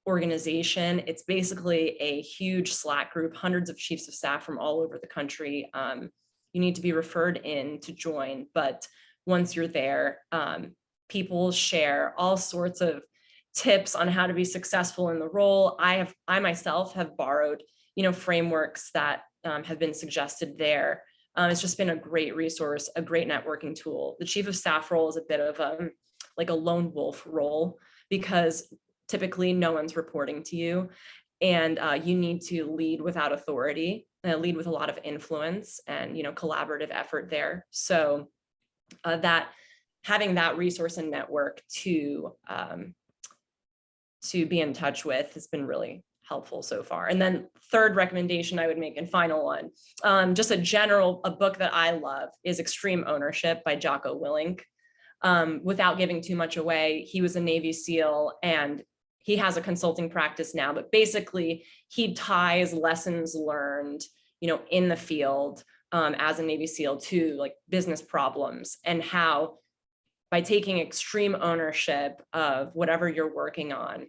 organization. It's basically a huge Slack group, hundreds of chiefs of staff from all over the country. You need to be referred in to join, but once you're there, people share all sorts of tips on how to be successful in the role. I myself have borrowed, frameworks that have been suggested there. It's just been a great resource, a great networking tool. The chief of staff role is a bit of like a lone wolf role because typically no one's reporting to you, and you need to lead without authority, lead with a lot of influence and collaborative effort there. So that having that resource and network to be in touch with has been really helpful so far. And then third recommendation I would make, and final one, just a book that I love is Extreme Ownership by Jocko Willink. Without giving too much away, he was a Navy SEAL and he has a consulting practice now, but basically he ties lessons learned, in the field as a Navy SEAL to like business problems, and how by taking extreme ownership of whatever you're working on,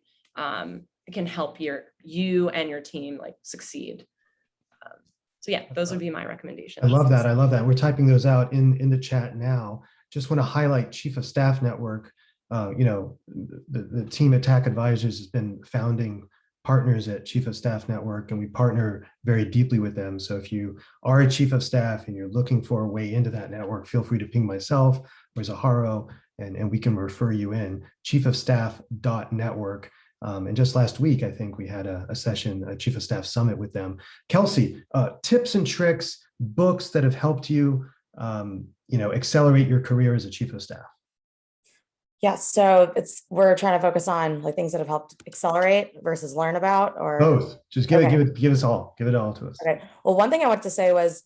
it can help you and your team like succeed. So yeah, those would be my recommendations. I love that. I love that. We're typing those out in the chat now. Just want to highlight Chief of Staff Network. The team at TAC Advisors has been founding partners at Chief of Staff Network, and we partner very deeply with them. So if you are a chief of staff and you're looking for a way into that network, feel free to ping myself or Zaharo, and we can refer you in. chiefofstaff.network. And just last week, I think we had a session, a Chief of Staff Summit with them. Kelsi, tips and tricks, books that have helped you, accelerate your career as a Chief of Staff. Yes, so we're trying to focus on like things that have helped accelerate versus learn about, or both. Just give it all to us. Okay. Well, one thing I wanted to say was,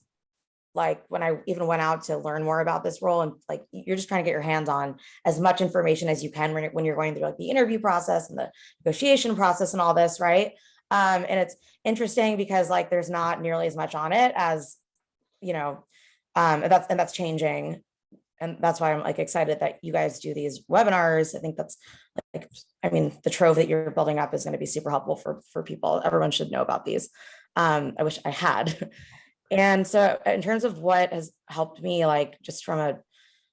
like, when I even went out to learn more about this role, and like you're just trying to get your hands on as much information as you can when you're going through like the interview process and the negotiation process and all this, right? And it's interesting because like there's not nearly as much on it as, that's changing. And that's why I'm like excited that you guys do these webinars. I think that's like, the trove that you're building up is going to be super helpful for people. Everyone should know about these. I wish I had. And so in terms of what has helped me, like just from a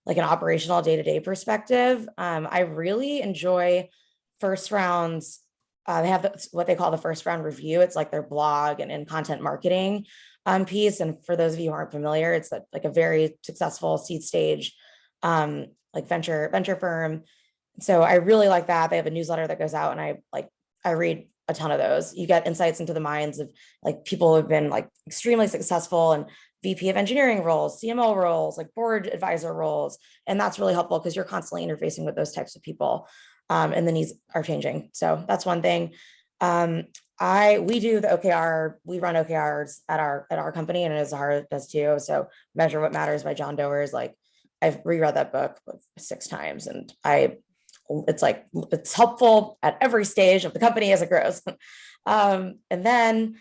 like an operational day-to-day perspective, I really enjoy first rounds. They have what they call the first round review. It's like their blog and content marketing piece. And for those of you who aren't familiar, it's like a very successful seed stage, like venture firm. So I really like that. They have a newsletter that goes out, and I read a ton of those. You get insights into the minds of like people who have been like extremely successful and VP of engineering roles, CMO roles, like board advisor roles. And that's really helpful because you're constantly interfacing with those types of people. And the needs are changing. So that's one thing. We do the OKR, we run OKRs at our company, and Zaharo does too. So Measure What Matters by John Doerr is like, I've reread that book 6 times, and it's helpful at every stage of the company as it grows. And then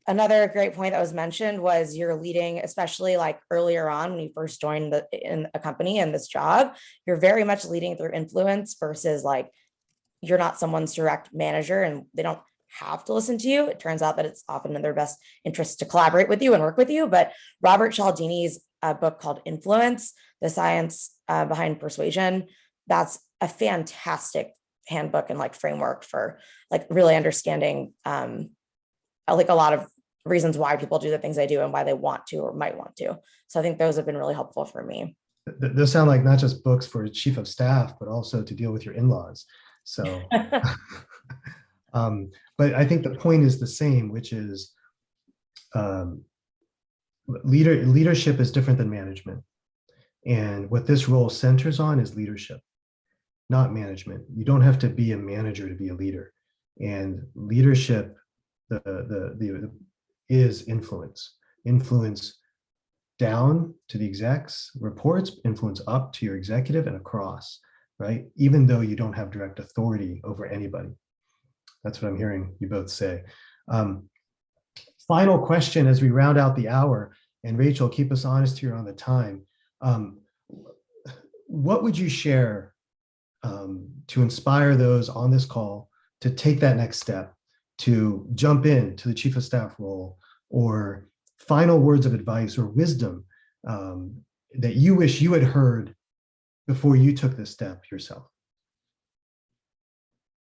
another great point that was mentioned was you're leading, especially like earlier on when you first joined in a company in this job, you're very much leading through influence versus like you're not someone's direct manager and they don't have to listen to you. It turns out that it's often in their best interest to collaborate with you and work with you. But Robert Cialdini's book called Influence, The Science Behind Persuasion, that's a fantastic handbook and like framework for like really understanding like a lot of reasons why people do the things they do and why they want to or might want to. So I think those have been really helpful for me. Those sound like not just books for chief of staff, but also to deal with your in-laws. So, but I think the point is the same, which is leadership is different than management. And what this role centers on is leadership, not management. You don't have to be a manager to be a leader. And leadership is influence down to the execs reports, influence up to your executive and across, right? Even though you don't have direct authority over anybody. That's what I'm hearing you both say. Final question as we round out the hour, and Rachel, keep us honest here on the time. What would you share to inspire those on this call to take that next step, to jump into the chief of staff role, or final words of advice or wisdom that you wish you had heard before you took this step yourself?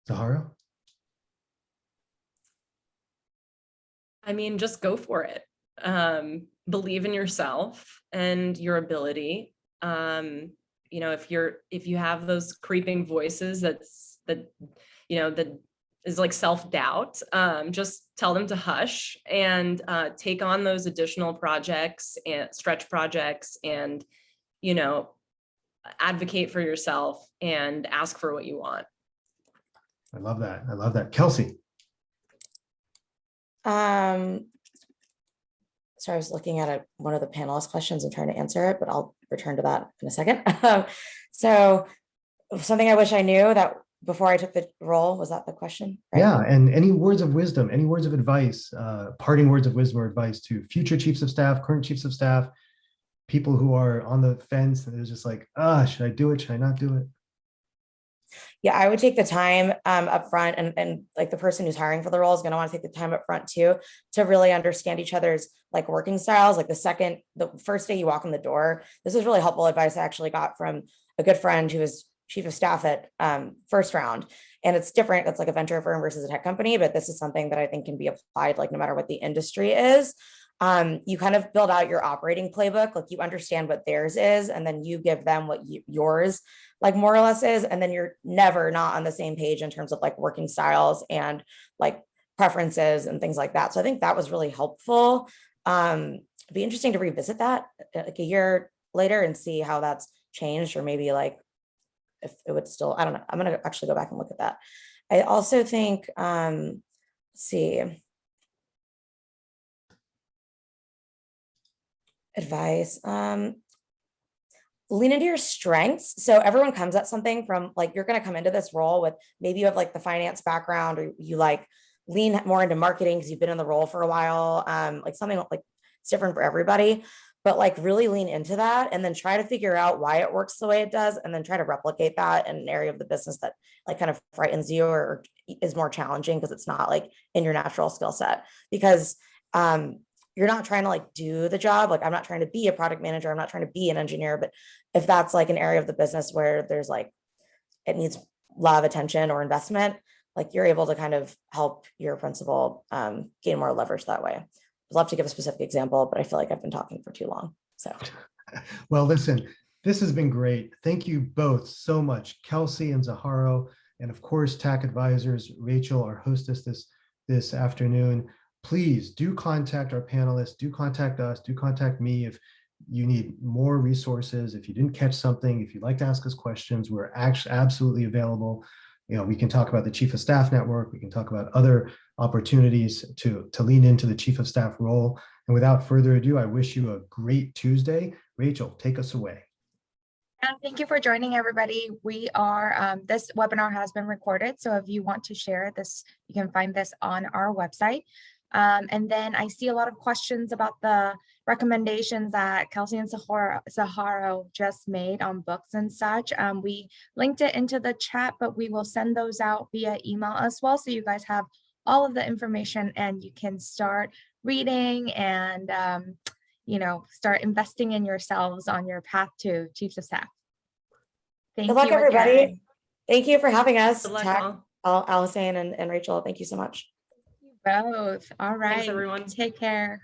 Zaharo? I mean, just go for it. Believe in yourself and your ability. You know, if you have those creeping voices that is like self-doubt, just tell them to hush and take on those additional projects and stretch projects, and, you know, advocate for yourself and ask for what you want. I love that. I love that. Kelsi. So I was looking at one of the panelist questions and trying to answer it, but I'll return to that in a second. So something I wish I knew that before I took the role, was that the question? Right? Yeah, and any words of wisdom, any words of advice, parting words of wisdom or advice to future chiefs of staff, current chiefs of staff, people who are on the fence and they're just like, should I do it? Should I not do it? Yeah, I would take the time up front, and like the person who's hiring for the role is going to want to take the time up front too, to really understand each other's like working styles. Like the first day you walk in the door, this is really helpful advice I actually got from a good friend who was chief of staff at First Round. And it's different. It's like a venture firm versus a tech company, but this is something that I think can be applied like no matter what the industry is. You kind of build out your operating playbook, like you understand what theirs is, and then you give them what yours like more or less is. And then you're never not on the same page in terms of like working styles and like preferences and things like that. So I think that was really helpful. It'd be interesting to revisit that like a year later and see how that's changed, or maybe like if it would still, I don't know. I'm going to actually go back and look at that. I also think, let's see. Advice, lean into your strengths. So everyone comes at something from like, you're going to come into this role with, maybe you have like the finance background, or you like lean more into marketing because you've been in the role for a while. Like something like it's different for everybody, but like really lean into that and then try to figure out why it works the way it does. And then try to replicate that in an area of the business that like kind of frightens you or is more challenging because it's not like in your natural skill set. Because you're not trying to like do the job. Like I'm not trying to be a product manager. I'm not trying to be an engineer, but if that's like an area of the business where there's like, it needs a lot of attention or investment, like you're able to kind of help your principal gain more leverage that way. I'd love to give a specific example, but I feel like I've been talking for too long. So, Well, listen, this has been great. Thank you both so much, Kelsi and Zaharo, and of course, TAC Advisors, Rachel, our hostess this afternoon. Please do contact our panelists, do contact us, do contact me if you need more resources, if you didn't catch something, if you'd like to ask us questions, we're actually absolutely available. We can talk about the Chief of Staff Network, we can talk about other opportunities to lean into the Chief of Staff role. And without further ado, I wish you a great Tuesday. Rachel, take us away. Thank you for joining, everybody. We are, this webinar has been recorded, so if you want to share this, you can find this on our website. And then I see a lot of questions about the recommendations that Kelsi and Zaharo just made on books and such. We linked it into the chat, but we will send those out via email as well, so you guys have all of the information and you can start reading and start investing in yourselves on your path to Chiefs of Staff. Thank good luck, you everybody. again. Thank you for having us. Good luck, TAC, Al-Husein and Rachel. Thank you so much. Both. All right. Thanks, everyone. Take care.